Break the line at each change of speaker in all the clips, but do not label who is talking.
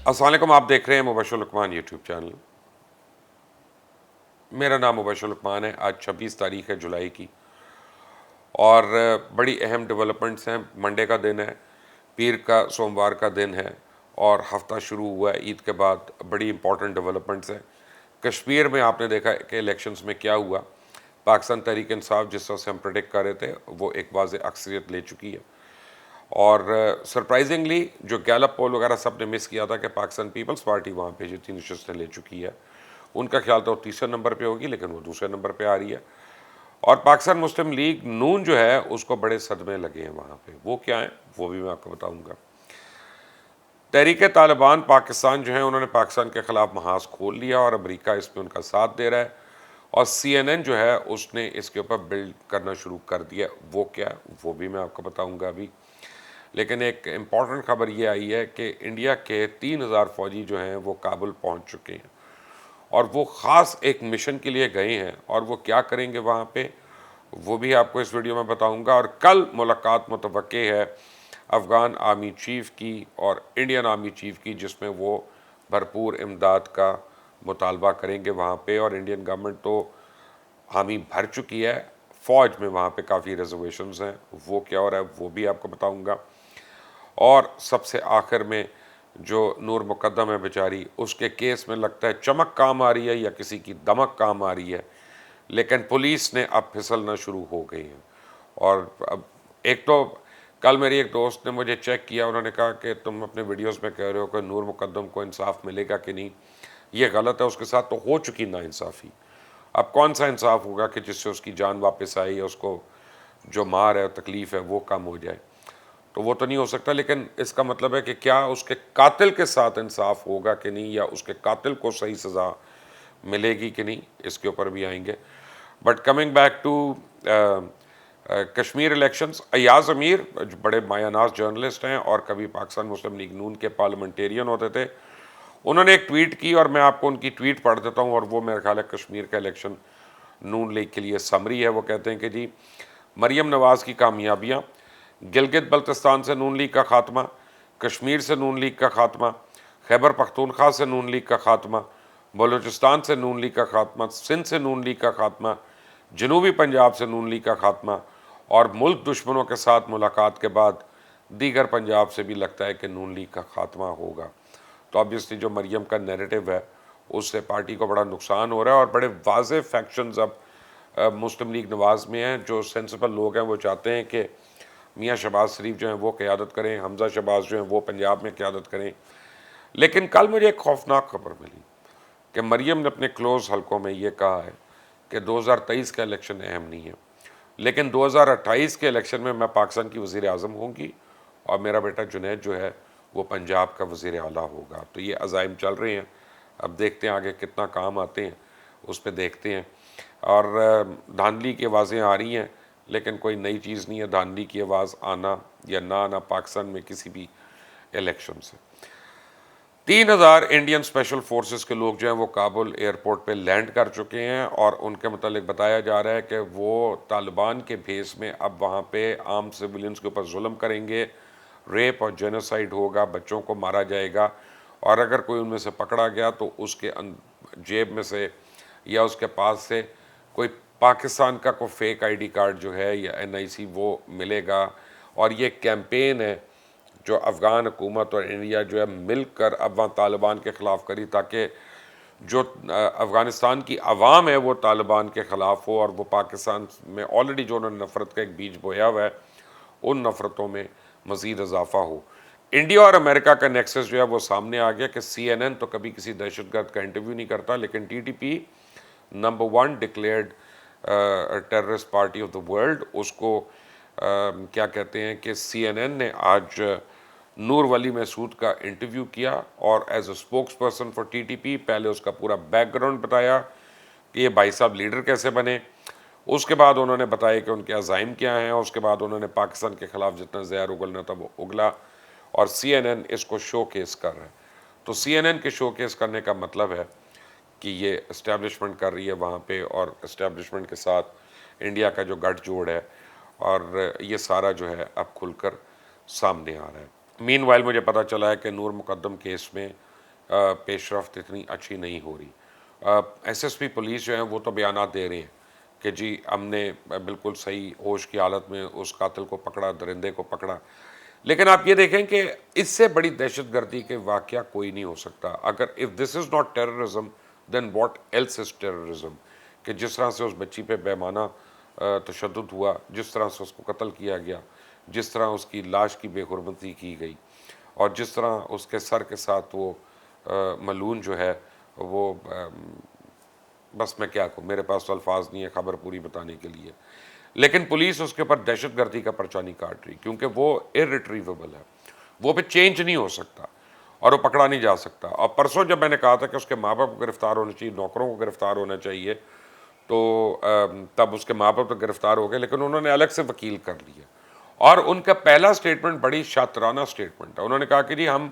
अस्सलाम वालेकुम, आप देख रहे हैं मुबशर लुकमान यूट्यूब चैनल। मेरा नाम मुबशर लुकमान है। आज 26 तारीख है जुलाई की और बड़ी अहम डेवलपमेंट्स हैं। मंडे का दिन है, पीर का सोमवार का दिन है और हफ्ता शुरू हुआ है ईद के बाद। बड़ी इंपॉर्टेंट डेवलपमेंट्स हैं। कश्मीर में आपने देखा कि इलेक्शंस में क्या हुआ। पाकिस्तान तहरीक इंसाफ जिस तरह से हम प्रेडिक्ट कर रहे थे वो एक वाज़ेह अक्सरियत ले चुकी है और सरप्राइजिंगली जो गैलप पोल वगैरह सब ने मिस किया था कि पाकिस्तान पीपल्स पार्टी वहाँ पे जितनी नशस्तें ले चुकी है, उनका ख्याल था वो तीसरे नंबर पे होगी, लेकिन वो दूसरे नंबर पे आ रही है। और पाकिस्तान मुस्लिम लीग नून जो है उसको बड़े सदमे लगे हैं वहाँ पे। वो क्या है वो भी मैं आपको बताऊँगा। तहरीक तालिबान पाकिस्तान जो है उन्होंने पाकिस्तान के ख़िलाफ़ महाज खोल लिया और अमेरिका इसमें उनका साथ दे रहा है और CNN जो है उसने इसके ऊपर बिल्ड करना शुरू कर दिया। वो क्या है वो भी मैं आपको बताऊँगा अभी। लेकिन एक इम्पॉर्टेंट खबर ये आई है कि इंडिया के 3000 फ़ौजी जो हैं वो काबुल पहुंच चुके हैं और वो ख़ास एक मिशन के लिए गए हैं और वो क्या करेंगे वहाँ पे वो भी आपको इस वीडियो में बताऊंगा। और कल मुलाकात मुतवक्के है अफ़गान आर्मी चीफ़ की और इंडियन आर्मी चीफ़ की, जिसमें वो भरपूर इमदाद का मुतालबा करेंगे वहाँ पे। और इंडियन गवर्नमेंट तो हामी भर चुकी है, फ़ौज में वहाँ पे काफ़ी रिजर्वेशंस हैं। वो क्या हो रहा है वो भी आपको बताऊंगा। और सबसे आखिर में जो नूर मुकद्दम है बेचारी, उसके केस में लगता है चमक काम आ रही है या किसी की दमक काम आ रही है, लेकिन पुलिस ने अब फिसलना शुरू हो गई है। और अब एक तो कल मेरी एक दोस्त ने मुझे चेक किया, उन्होंने कहा कि तुम अपने वीडियोस में कह रहे हो कि नूर मुकद्दम को इंसाफ मिलेगा कि नहीं, ये गलत है। उसके साथ तो हो चुकी नाइंसाफ़ी। अब कौन सा इंसाफ होगा कि जिससे उसकी जान वापस आई या उसको जो मार है तकलीफ़ है वो कम हो जाए, तो वो तो नहीं हो सकता। लेकिन इसका मतलब है कि क्या उसके कातिल के साथ इंसाफ होगा कि नहीं, या उसके कातिल को सही सज़ा मिलेगी कि नहीं, इसके ऊपर भी आएंगे। But coming back to Kashmir elections, Ayaz Amir जो बड़े मायानाज जर्नलिस्ट हैं और कभी पाकिस्तान मुस्लिम लीग नून के पार्लियामेंटेरियन होते थे, उन्होंने एक ट्वीट की और मैं आपको उनकी ट्वीट पढ़ देता हूँ और वो मेरा ख्याल है कश्मीर का इलेक्शन नून लीग के लिए समरी है। वो कहते हैं कि जी, मरीम नवाज़ की कामयाबियाँ, गिलगित बल्तिस्तान से नून लीग का खात्मा, कश्मीर से नून लीग का खात्मा, खैबर पख्तूनख्वा से नून लीग का खात्मा, बलूचिस्तान से नून लीग का खात्मा, सिंध से नून लीग का खात्मा, जनूबी पंजाब से नून लीग का खात्मा और मुल्क दुश्मनों के साथ मुलाकात के बाद दीगर पंजाब से भी लगता है कि नून लीग का खात्मा होगा। तो ऑब्वियसली जो मरियम का नैरेटिव है उससे पार्टी को बड़ा नुकसान हो रहा है और बड़े वाज़ेह फैक्शंस अब मुस्लिम लीग नवाज़ में हैं। जो सेंसिबल लोग हैं वो चाहते हैं कि मियाँ शहबाज शरीफ जो हैं वो क़यादत करें, हमज़ा शहबाज जो हैं वो पंजाब में क़यादत करें। लेकिन कल मुझे एक खौफनाक खबर मिली कि मरियम ने अपने क्लोज़ हलकों में ये कहा है कि 2023 का इलेक्शन अहम नहीं है, लेकिन 2028 के इलेक्शन में मैं पाकिस्तान की वज़ीर आज़म होंगी और मेरा बेटा जुनैद जो है वो पंजाब का वज़ीर आला होगा। तो ये अज़ाइम चल रहे हैं, अब देखते हैं आगे कितना काम आते हैं, उस पर देखते हैं। और धांधली की आवाज़ें आ रही हैं, लेकिन कोई नई चीज़ नहीं है धांधली की आवाज़ आना या ना आना पाकिस्तान में किसी भी इलेक्शन से। 3000 इंडियन स्पेशल फोर्सेस के लोग जो हैं वो काबुल एयरपोर्ट पे लैंड कर चुके हैं और उनके मतलब बताया जा रहा है कि वो तालिबान के भेस में अब वहाँ पे आम सिविलियंस के ऊपर जुल्म करेंगे, रेप और जेनोसाइड होगा, बच्चों को मारा जाएगा। और अगर कोई उनमें से पकड़ा गया तो उसके जेब में से या उसके पास से कोई पाकिस्तान का कोई फेक ID कार्ड जो है या NIC वो मिलेगा। और ये कैंपेन है जो अफ़गान हुकूमत और इंडिया जो है मिलकर अब वहाँ तालिबान के ख़िलाफ़ करी, ताकि जो अफ़गानिस्तान की आवाम है वो तालिबान के ख़िलाफ़ हो और वो पाकिस्तान में ऑलरेडी जो उन्होंने नफ़रत का एक बीज बोया हुआ है उन नफ़रतों में मज़ीद इजाफ़ा हो। इंडिया और अमेरिका का नेक्सस जो है वो सामने आ गया कि CNN तो कभी किसी दहशतगर्द का इंटरव्यू नहीं करता, लेकिन TTP number 1 declared terrorist party of the world, उसको क्या कहते हैं कि CNN ने आज नूर वली महसूद का इंटरव्यू किया और as a spokesperson for TTP पहले उसका पूरा बैकग्राउंड बताया कि ये भाई साहब लीडर कैसे बने। उसके बाद उन्होंने बताया कि उनके अज़ाइम क्या हैं। उसके बाद उन्होंने पाकिस्तान के ख़िलाफ़ जितना ज़हर उगलना था वो उगला और CNN इसको शो केस कर रहा है। तो CNN के शो केस करने का मतलब है कि ये इस्टेब्लिशमेंट कर रही है वहाँ पे और इस्टेब्लिशमेंट के साथ इंडिया का जो गठजोड़ है और ये सारा जो है अब खुलकर सामने आ रहा है। मीनवाइल मुझे पता चला है कि नूर मुकद्दम केस में پیش رفت اتنی اچھی نہیں ہو رہی. ایس ایس پی پولیس جو ہیں وہ تو بیانات دے رہے ہیں کہ جی ہم نے بالکل صحیح ہوش کی حالت میں اس قاتل کو پکڑا, درندے کو پکڑا. لیکن آپ یہ دیکھیں کہ اس سے بڑی دہشت گردی کے واقعہ کوئی نہیں ہو سکتا. اگر if this is not terrorism then what else is terrorism, کہ جس طرح سے اس بچی پہ بیمانہ تشدد ہوا, جس طرح سے اس کو قتل کیا گیا, جس طرح اس کی لاش کی بے حرمتی کی گئی, اور جس طرح اس کے سر کے ساتھ وہ ملعون جو ہے وہ بس میں کیا کہوں, میرے پاس تو الفاظ نہیں ہے خبر پوری بتانے کے لیے. لیکن پولیس اس کے اوپر دہشت گردی کا پرچہ نہیں کاٹ رہی کیونکہ وہ irretrievable ہے, وہ پہ چینج نہیں ہو سکتا اور وہ پکڑا نہیں جا سکتا. اور پرسوں جب میں نے کہا تھا کہ اس کے ماں باپ کو گرفتار ہونا چاہیے, نوکروں کو گرفتار ہونا چاہیے, تو تب اس کے ماں باپ تو گرفتار ہو گئے, لیکن انہوں نے الگ سے وکیل کر لیا. اور ان کا پہلا سٹیٹمنٹ بڑی شاطرانہ سٹیٹمنٹ ہے. انہوں نے کہا کہ جی ہم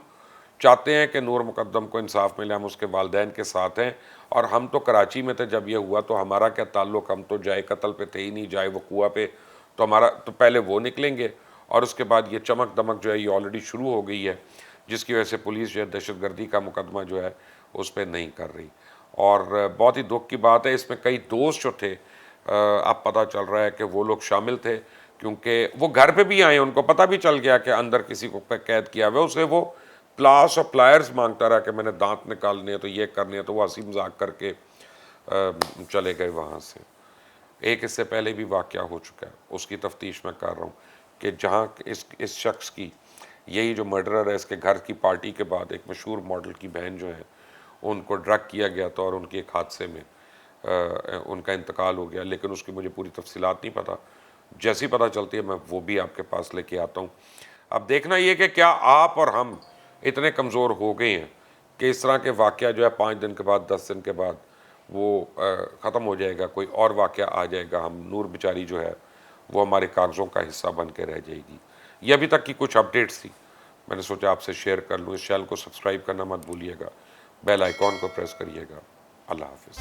چاہتے ہیں کہ نور مقدم کو انصاف ملے, ہم اس کے والدین کے ساتھ ہیں, اور ہم تو کراچی میں تھے جب یہ ہوا, تو ہمارا کیا تعلق, ہم تو جائے قتل پہ تھے ہی نہیں, جائے وقوع پہ, تو ہمارا تو پہلے وہ نکلیں گے, اور اس کے بعد یہ چمک دمک جو ہے یہ آلریڈی شروع ہو گئی ہے, جس کی وجہ سے پولیس جو ہے دہشت گردی کا مقدمہ جو ہے اس پہ نہیں کر رہی. اور بہت ہی دکھ کی بات ہے, اس میں کئی دوست جو تھے اب پتہ چل رہا ہے کہ وہ لوگ شامل تھے, کیونکہ وہ گھر پہ بھی آئے, ان کو پتہ بھی چل گیا کہ اندر کسی کو قید کیا ہوا ہے. اسے وہ پلاس اور پلائرز مانگتا رہا کہ میں نے دانت نکالنے ہیں تو یہ کرنے ہیں, تو وہ ہنسی مذاق کر کے چلے گئے وہاں سے. ایک اس سے پہلے بھی واقعہ ہو چکا ہے, اس کی تفتیش میں کر رہا ہوں کہ جہاں اس شخص کی, یہی جو مرڈرر ہے, اس کے گھر کی پارٹی کے بعد ایک مشہور ماڈل کی بہن جو ہے ان کو ڈرگ کیا گیا تھا, اور ان کے ایک حادثے میں ان کا انتقال ہو گیا. لیکن اس کی مجھے پوری تفصیلات نہیں پتہ, جیسی پتہ چلتی ہے میں وہ بھی آپ کے پاس لے کے آتا ہوں. اب دیکھنا یہ کہ کیا آپ اور ہم اتنے کمزور ہو گئے ہیں کہ اس طرح کے واقعہ جو ہے 5 دن کے بعد 10 دن کے بعد وہ ختم ہو جائے گا, کوئی اور واقعہ آ جائے گا, ہم نور بیچاری جو ہے وہ ہمارے کاغذوں کا حصہ بن کے رہ جائے گی. یہ ابھی تک کی کچھ اپڈیٹس تھی, میں نے سوچا آپ سے شیئر کر لوں. اس چینل کو سبسکرائب کرنا مت بھولیے گا, بیل آئیکن کو پریس کریے گا. اللہ حافظ.